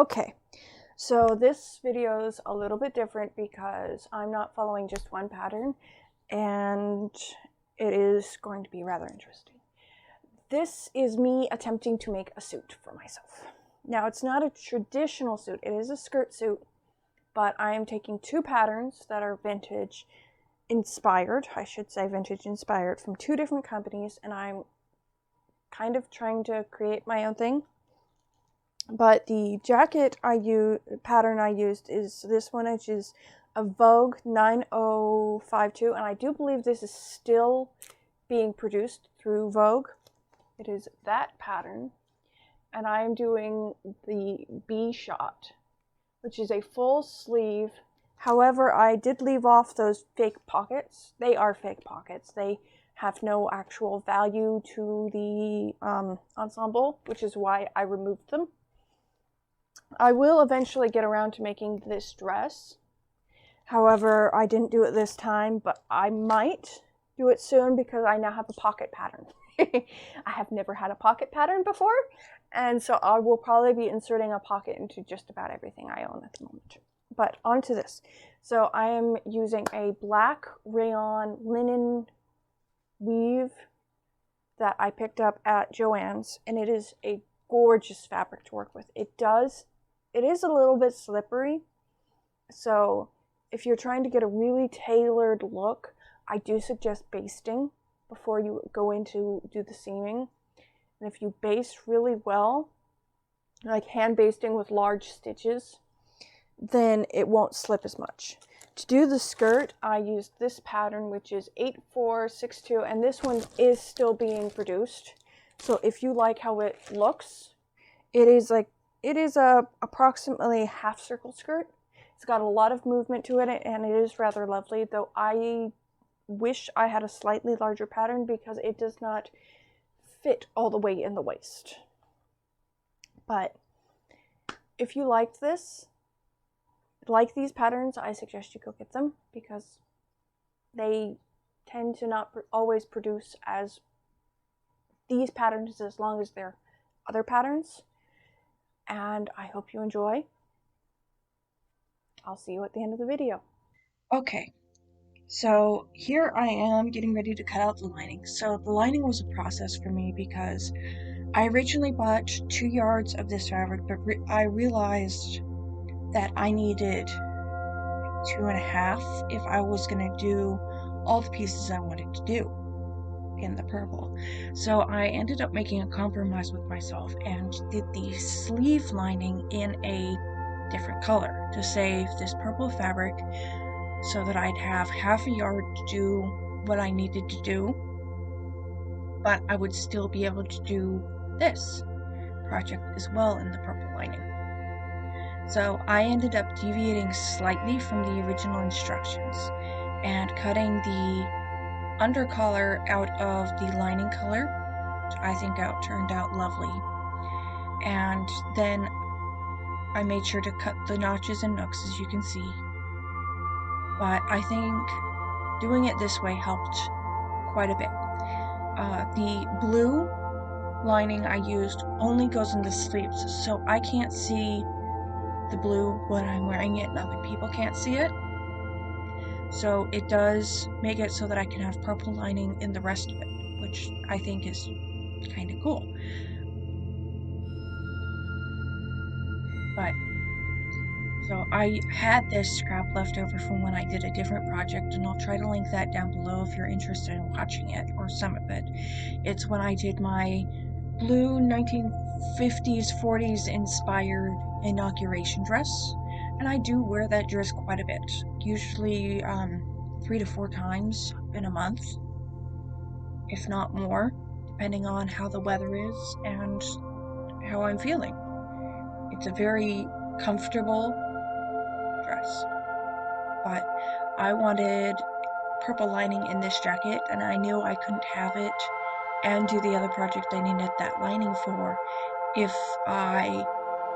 Okay, so this video is a little bit different because I'm not following just one pattern, and it is going to be rather interesting. This is me attempting to make a suit for myself. Now, it's not a traditional suit, it is a skirt suit, but I am taking two patterns that are vintage inspired, I should say vintage inspired, from two different companies, and I'm kind of trying to create my own thing. But the jacket pattern I used is this one, which is a Vogue 9052, and I do believe this is still being produced through Vogue. It is that pattern, and I am doing the B shot, which is a full sleeve. However, I did leave off those fake pockets. They are fake pockets. They have no actual value to the ensemble, which is why I removed them. I will eventually get around to making this dress. However, I didn't do it this time, but I might do it soon because I now have a pocket pattern. I have never had a pocket pattern before, and so I will probably be inserting a pocket into just about everything I own at the moment. But onto this. So I am using a black rayon linen weave that I picked up at Joann's, and it is a gorgeous fabric to work with. It is a little bit slippery, so if you're trying to get a really tailored look, I do suggest basting before you go in to do the seaming. And if you baste really well, like hand basting with large stitches, then it won't slip as much. To do the skirt, I used this pattern, which is 8462, and this one is still being produced. So if you like how it looks, it is a approximately half circle skirt. It's got a lot of movement to it, and it is rather lovely, though I wish I had a slightly larger pattern because it does not fit all the way in the waist. But if you like these patterns, I suggest you go get them because they tend to not always produce as these patterns as long as their other patterns. And I hope you enjoy. I'll see you at the end of the video. Okay, so here I am getting ready to cut out the lining. So the lining was a process for me because I originally bought 2 yards of this fabric, but I realized that I needed 2.5 if I was going to do all the pieces I wanted to do in the purple. So I ended up making a compromise with myself and did the sleeve lining in a different color to save this purple fabric so that I'd have half a yard to do what I needed to do, but I would still be able to do this project as well in the purple lining. So I ended up deviating slightly from the original instructions and cutting the undercollar out of the lining color, which I think turned out lovely. And then I made sure to cut the notches and nooks, as you can see. But I think doing it this way helped quite a bit. The blue lining I used only goes in the sleeves, so I can't see the blue when I'm wearing it and other people can't see it. So it does make it so that I can have purple lining in the rest of it, which I think is kind of cool. But so I had this scrap left over from when I did a different project, and I'll try to link that down below if you're interested in watching it, or some of it. It's when I did my blue 1950s, 40s inspired inauguration dress, and I do wear that dress quite a bit, usually 3 to 4 times in a month, if not more, depending on how the weather is and how I'm feeling. It's a very comfortable dress, but I wanted purple lining in this jacket, and I knew I couldn't have it and do the other project I needed that lining for if I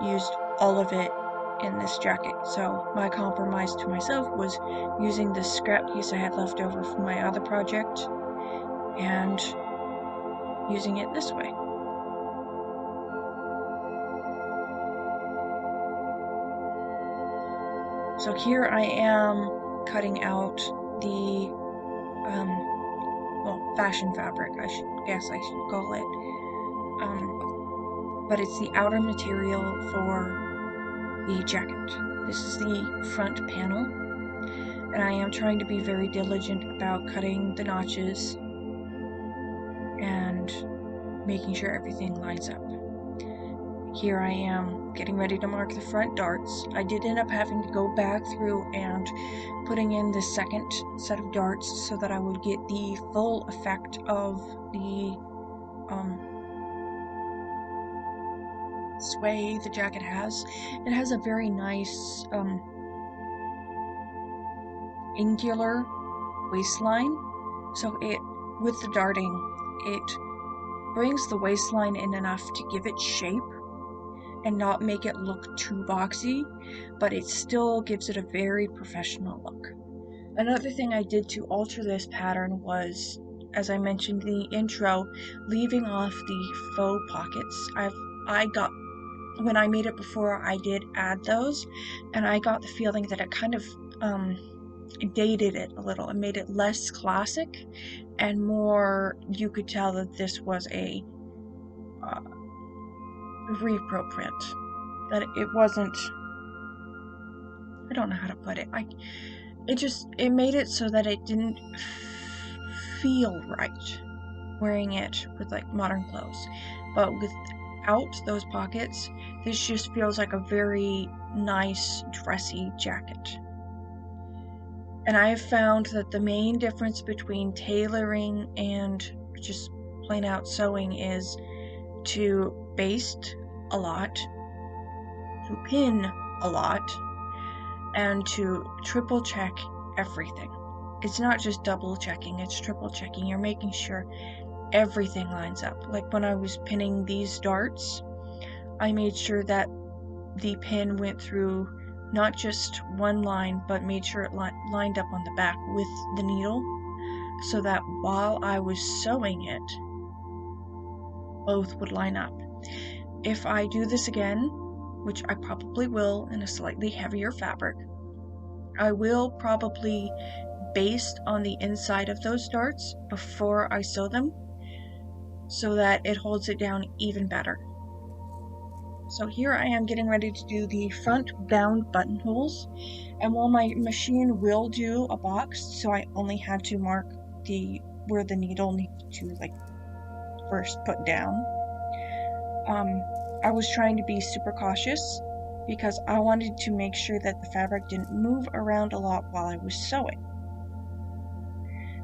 used all of it in this jacket. So my compromise to myself was using this scrap piece I had left over from my other project and using it this way. So here I am cutting out the well, fashion fabric, I should call it. But it's the outer material for the jacket. This is the front panel, and I am trying to be very diligent about cutting the notches and making sure everything lines up. Here I am getting ready to mark the front darts. I did end up having to go back through and putting in the second set of darts so that I would get the full effect of the sway the jacket has. It has a very nice angular waistline, so with the darting, it brings the waistline in enough to give it shape and not make it look too boxy, but it still gives it a very professional look. Another thing I did to alter this pattern was, as I mentioned in the intro, leaving off the faux pockets. When I made it before, I did add those, and I got the feeling that it kind of dated it a little and made it less classic and more, you could tell that this was a repro print, that it wasn't, I don't know how to put it, it made it so that it didn't feel right wearing it with like modern clothes, but without those pockets, this just feels like a very nice dressy jacket. And I have found that the main difference between tailoring and just plain out sewing is to baste a lot, to pin a lot, and to triple check everything. It's not just double checking, it's triple checking. You're making sure everything lines up. Like when I was pinning these darts, I made sure that the pin went through not just one line, but made sure it lined up on the back with the needle, so that while I was sewing it, both would line up. If I do this again, which I probably will in a slightly heavier fabric, I will probably baste on the inside of those darts before I sew them, so that it holds it down even better. So here I am getting ready to do the front bound buttonholes, and while my machine will do a box, so I only had to mark where the needle needed to first put down, I was trying to be super cautious because I wanted to make sure that the fabric didn't move around a lot while I was sewing.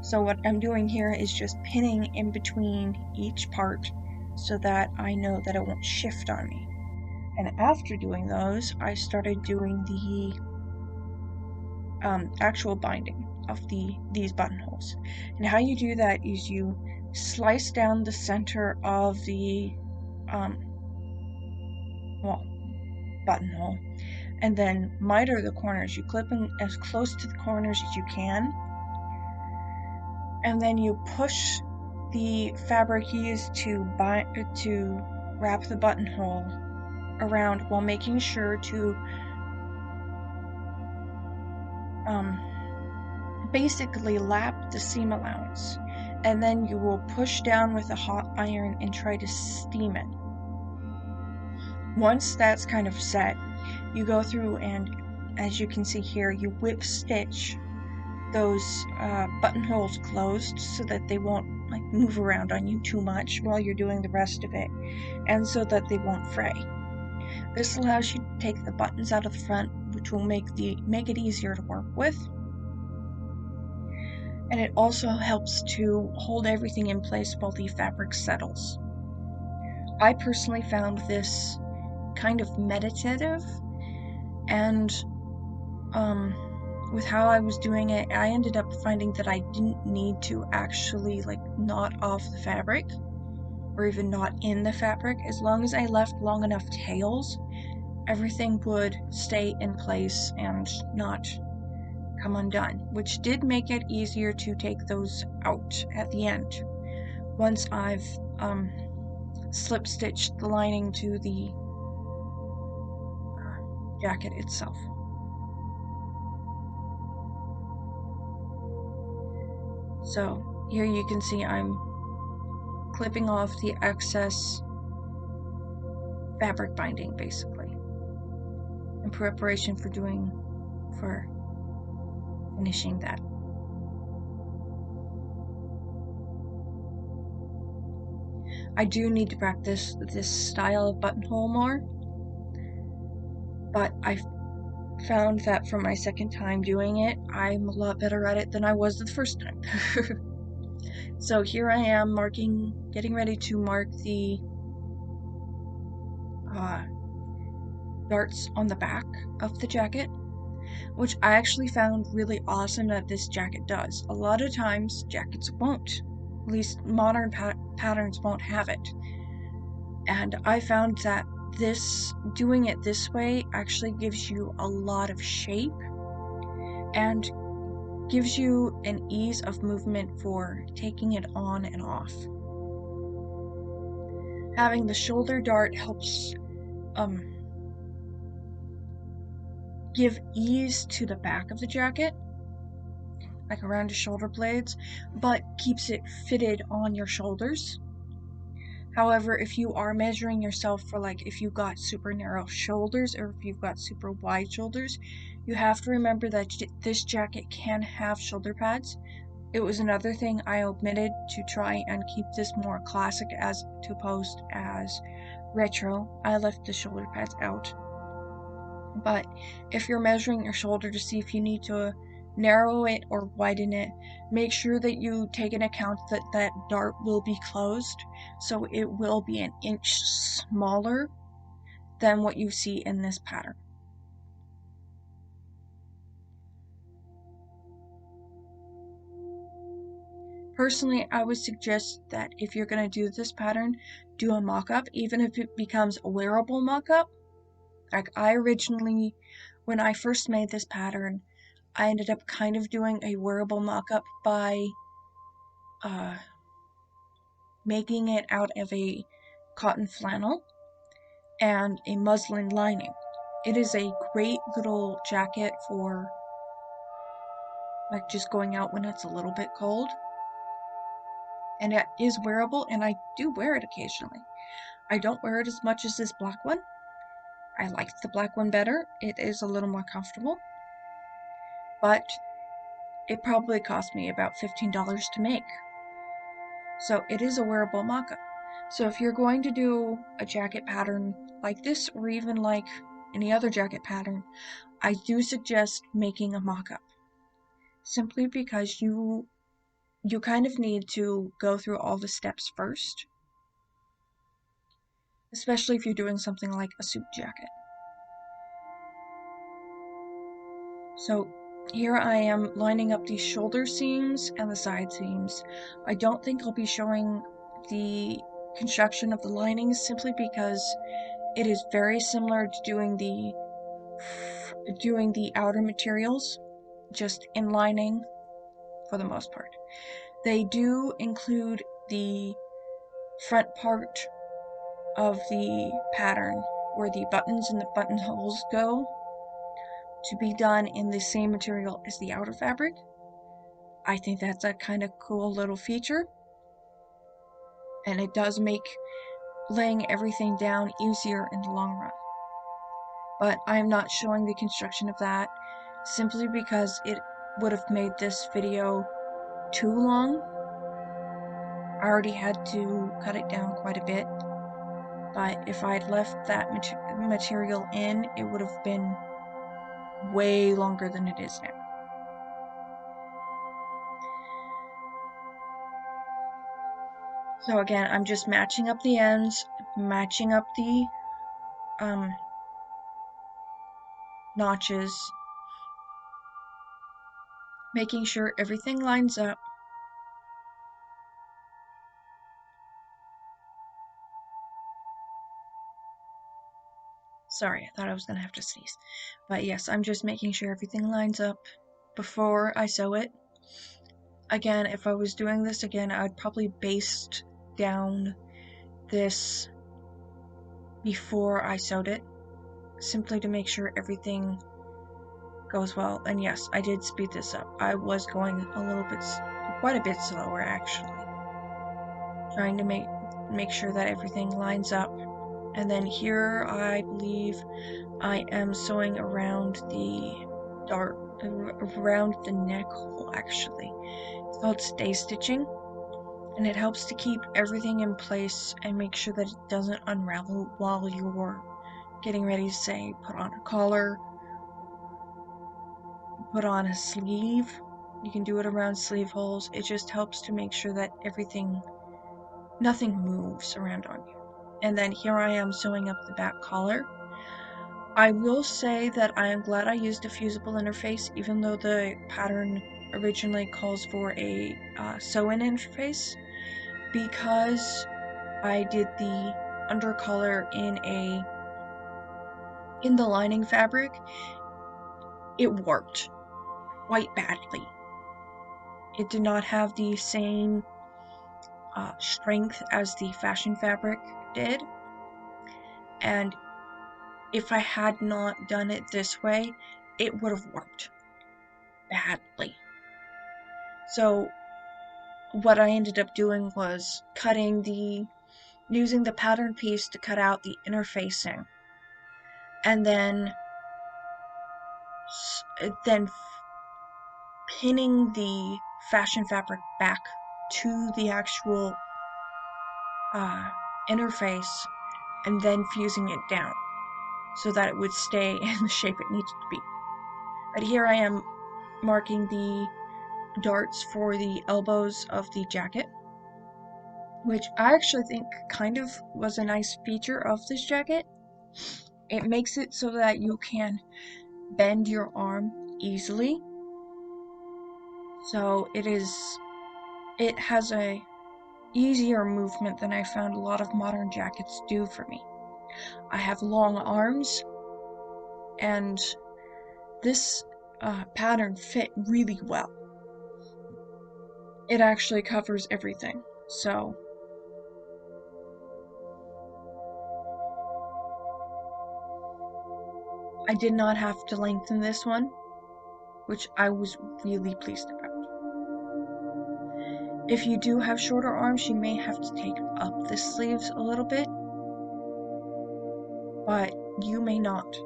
So what I'm doing here is just pinning in between each part so that I know that it won't shift on me. And after doing those, I started doing the actual binding of these buttonholes. And how you do that is you slice down the center of the buttonhole, and then miter the corners. You clip them as close to the corners as you can, and then you push the fabric used to wrap the buttonhole around while making sure to basically lap the seam allowance, and then you will push down with a hot iron and try to steam it. Once that's kind of set, you go through and, as you can see here, you whip stitch those buttonholes closed so that they won't move around on you too much while you're doing the rest of it, and so that they won't fray. This allows you to take the buttons out of the front, which will make it easier to work with, and it also helps to hold everything in place while the fabric settles. I personally found this kind of meditative, and with how I was doing it, I ended up finding that I didn't need to actually knot off the fabric or even knot in the fabric. As long as I left long enough tails, everything would stay in place and not come undone, which did make it easier to take those out at the end once I've slip stitched the lining to the jacket itself. So here you can see I'm clipping off the excess fabric binding, basically, in preparation for finishing that. I do need to practice this style of buttonhole more, but I found that for my second time doing it, I'm a lot better at it than I was the first time. So here I am getting ready to mark the darts on the back of the jacket, which I actually found really awesome that this jacket does. A lot of times jackets won't, at least modern patterns won't have it. And I found that doing it this way actually gives you a lot of shape and gives you an ease of movement for taking it on and off. Having the shoulder dart helps give ease to the back of the jacket, like around your shoulder blades, but keeps it fitted on your shoulders. However, if you are measuring yourself for, like, if you've got super narrow shoulders or if you've got super wide shoulders, you have to remember that this jacket can have shoulder pads. It was another thing I omitted to try and keep this more classic as opposed as retro. I left the shoulder pads out. But if you're measuring your shoulder to see if you need to narrow it or widen it, make sure that you take into account that that dart will be closed, so it will be an inch smaller than what you see in this pattern. Personally, I would suggest that if you're going to do this pattern, do a mock-up, even if it becomes a wearable mock-up. Like, I originally, when I first made this pattern, I ended up kind of doing a wearable mock-up by making it out of a cotton flannel and a muslin lining. It is a great little jacket for, like, just going out when it's a little bit cold. And it is wearable, and I do wear it occasionally. I don't wear it as much as this black one. I like the black one better. It is a little more comfortable. But it probably cost me about $15 to make. So it is a wearable mock-up. So if you're going to do a jacket pattern like this, or even like any other jacket pattern, I do suggest making a mock-up. Simply because you kind of need to go through all the steps first. Especially if you're doing something like a suit jacket. So here I am lining up the shoulder seams and the side seams. I don't think I'll be showing the construction of the linings simply because it is very similar to doing the outer materials, just in lining for the most part. They do include the front part of the pattern where the buttons and the buttonholes go to be done in the same material as the outer fabric. I think that's a kind of cool little feature, and it does make laying everything down easier in the long run. But I'm not showing the construction of that simply because it would have made this video too long. I already had to cut it down quite a bit, but if I'd left that material in, it would have been way longer than it is now. So again, I'm just matching up the ends, matching up the notches, making sure everything lines up. Sorry, I thought I was gonna have to sneeze. But yes, I'm just making sure everything lines up before I sew it. Again, if I was doing this again, I'd probably baste down this before I sewed it, simply to make sure everything goes well. And yes, I did speed this up. I was going a little bit quite a bit slower actually, trying to make sure that everything lines up. And then here I believe I am sewing around the dart, around the neck hole actually. It's called stay stitching, and it helps to keep everything in place and make sure that it doesn't unravel while you're getting ready to, say, put on a collar, put on a sleeve. You can do it around sleeve holes. It just helps to make sure that nothing moves around on you. And then here I am sewing up the back collar. I will say that I am glad I used a fusible interface, even though the pattern originally calls for a sew-in interface, because I did the undercollar in the lining fabric. It warped quite badly. It did not have the same strength as the fashion fabric did, and if I had not done it this way, it would have warped badly. So what I ended up doing was using the pattern piece to cut out the interfacing, and then pinning the fashion fabric back to the actual interface, and then fusing it down so that it would stay in the shape it needed to be. But here I am marking the darts for the elbows of the jacket, which I actually think kind of was a nice feature of this jacket. It makes it so that you can bend your arm easily. So it has a easier movement than I found a lot of modern jackets do for me. I have long arms, and this pattern fit really well. It actually covers everything, so I did not have to lengthen this one, which I was really pleased about. If you do have shorter arms, you may have to take up the sleeves a little bit, but you may not.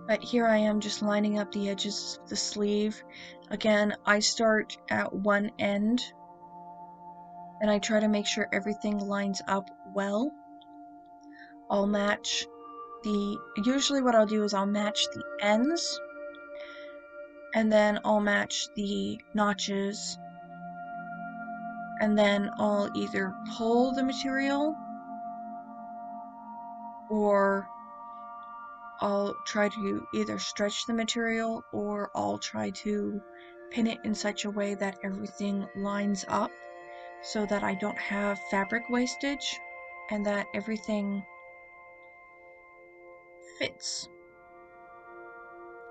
But here I am just lining up the edges of the sleeve. Again, I start at one end, and I try to make sure everything lines up well. Usually what I'll do is I'll match the ends, and then I'll match the notches, and then I'll either pull the material, or I'll try to either stretch the material, or I'll try to pin it in such a way that everything lines up so that I don't have fabric wastage and that everything fits.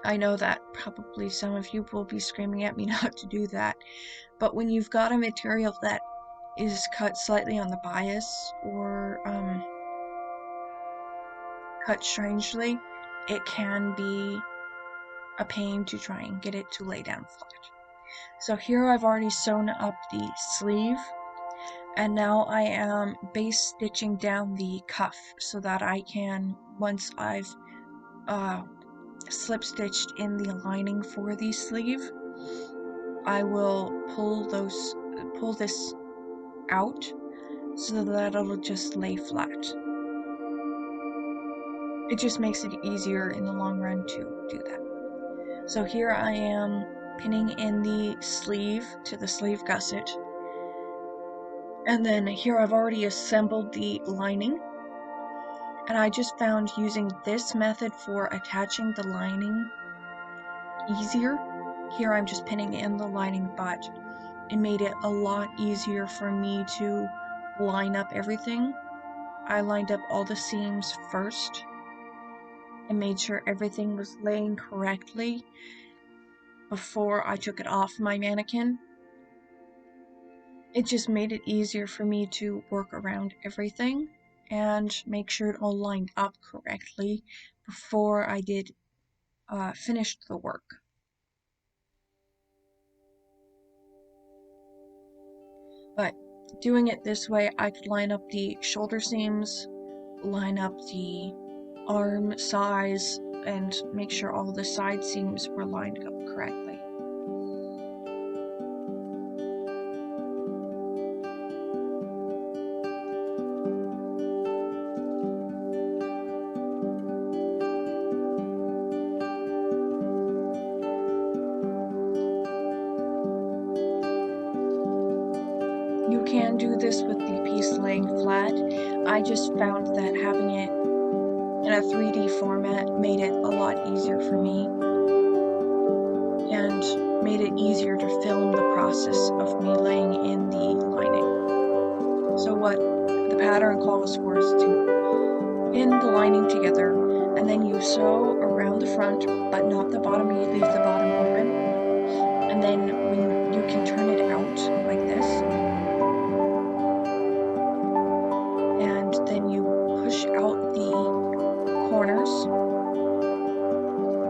I know that probably some of you will be screaming at me not to do that, but when you've got a material that is cut slightly on the bias, or cut strangely, it can be a pain to try and get it to lay down flat. So here I've already sewn up the sleeve, and now I am base stitching down the cuff so that I can, once I've slip stitched in the lining for the sleeve, I will pull this out so that it'll just lay flat. It just makes it easier in the long run to do that. So here I am pinning in the sleeve to the sleeve gusset, and then here I've already assembled the lining, and I just found using this method for attaching the lining easier. Here I'm just pinning in the lining, but it made it a lot easier for me to line up everything. I lined up all the seams first and made sure everything was laying correctly before I took it off my mannequin. It just made it easier for me to work around everything and make sure it all lined up correctly before I finished the work. But doing it this way, I could line up the shoulder seams, line up the arm size, and make sure all the side seams were lined up correctly. You can do this with the piece laying flat. I just found that having it in a 3D format made it a lot easier for me and made it easier to film the process of me laying in the lining. So what the pattern calls for is to pin the lining together, and then you sew around the front but not the bottom. You leave the bottom open, and then when you can turn it out like this, and then you push out the corners.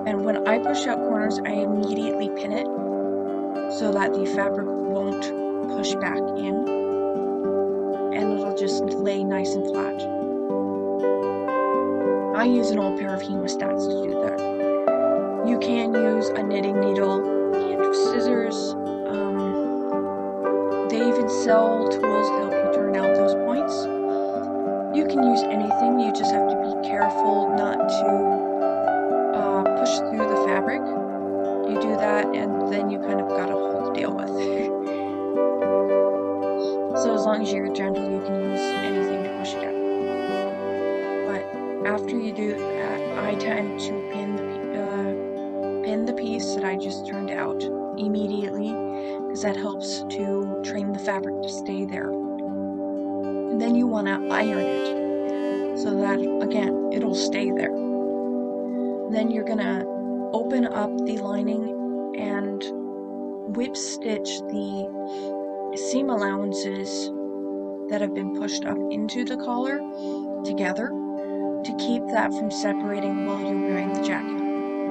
And when I push out corners, I immediately pin it so that the fabric won't push back in, and it'll just lay nice and flat. I use an old pair of hemostats to do that. You can use a knitting needle and scissors. They even sell tools to help you turn out those points. You can use anything, you just have to be careful not to push through the fabric. You do that, and then you kind of got a whole deal with. So as long as you're gentle, you can use anything to push it out. But after you do that, I tend to pin the piece that I just turned out immediately, because that helps to train the fabric to stay there. And then you want to iron it so that, again, it'll stay there. Then you're gonna open up the lining and whip stitch the seam allowances that have been pushed up into the collar together to keep that from separating while you're wearing the jacket.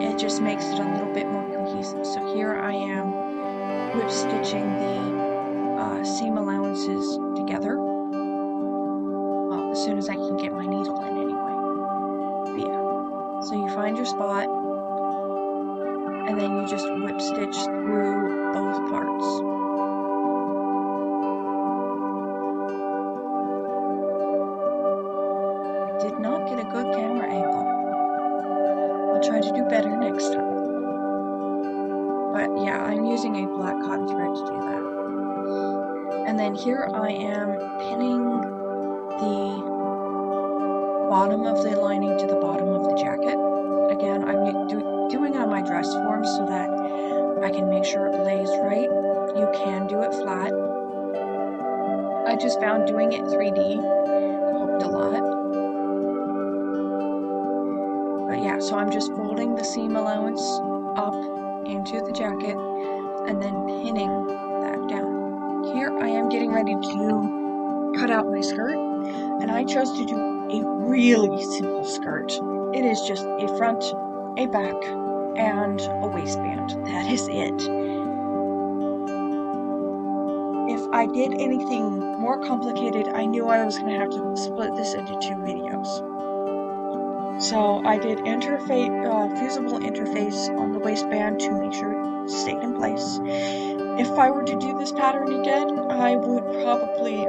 It just makes it a little bit more cohesive. So here I am whip stitching the seam allowances together. Well, as soon as I can get my needle in anyway. But yeah, so you find your spot, and then you just whip stitch through both parts. I did not get a good camera angle. I'll try to do better next time. But yeah, I'm using a black cotton thread to do that. And then here I am pinning the bottom of the lining to the bottom of the jacket. Again, I'm doing it on my dress form so that I can make sure it lays right. You can do it flat. I just found doing it 3D helped a lot. But yeah, so I'm just folding the seam allowance up into the jacket and then pinning that down. Here I am getting ready to cut out my skirt, and I chose to do a really simple skirt. It is just a front, a back, and a waistband. That is it. If I did anything more complicated, I knew I was going to have to split this into 2 videos. So I did fusible interface on the waistband to make sure it stayed in place. If I were to do this pattern again, I would probably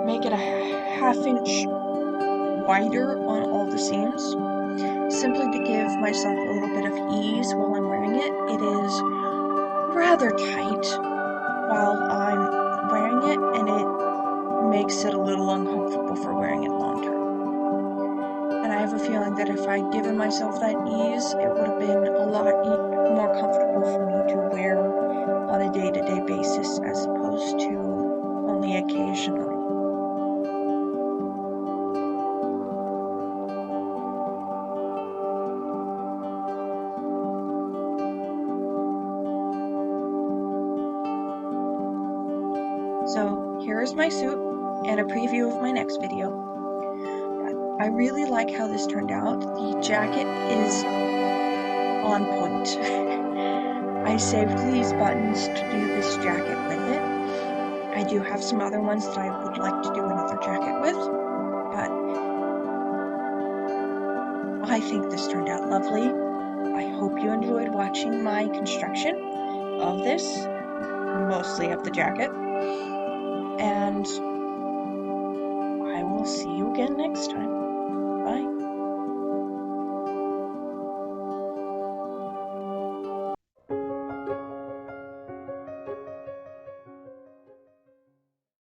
make it a ½ inch wider on all the seams, simply to give myself a little bit of ease while I'm wearing it. It is rather tight while I'm wearing it, and it makes it a little uncomfortable for wearing it long term. And I have a feeling that if I'd given myself that ease, it would have been a lot more comfortable for me to wear on a day-to-day basis as opposed to only occasionally. So here is my suit and a preview of my next video. I really like how this turned out. The jacket is on point. I saved these buttons to do this jacket with it, I do have some other ones that I would like to do another jacket with, but I think this turned out lovely. I hope you enjoyed watching my construction of this, mostly of the jacket, and I will see you again next time.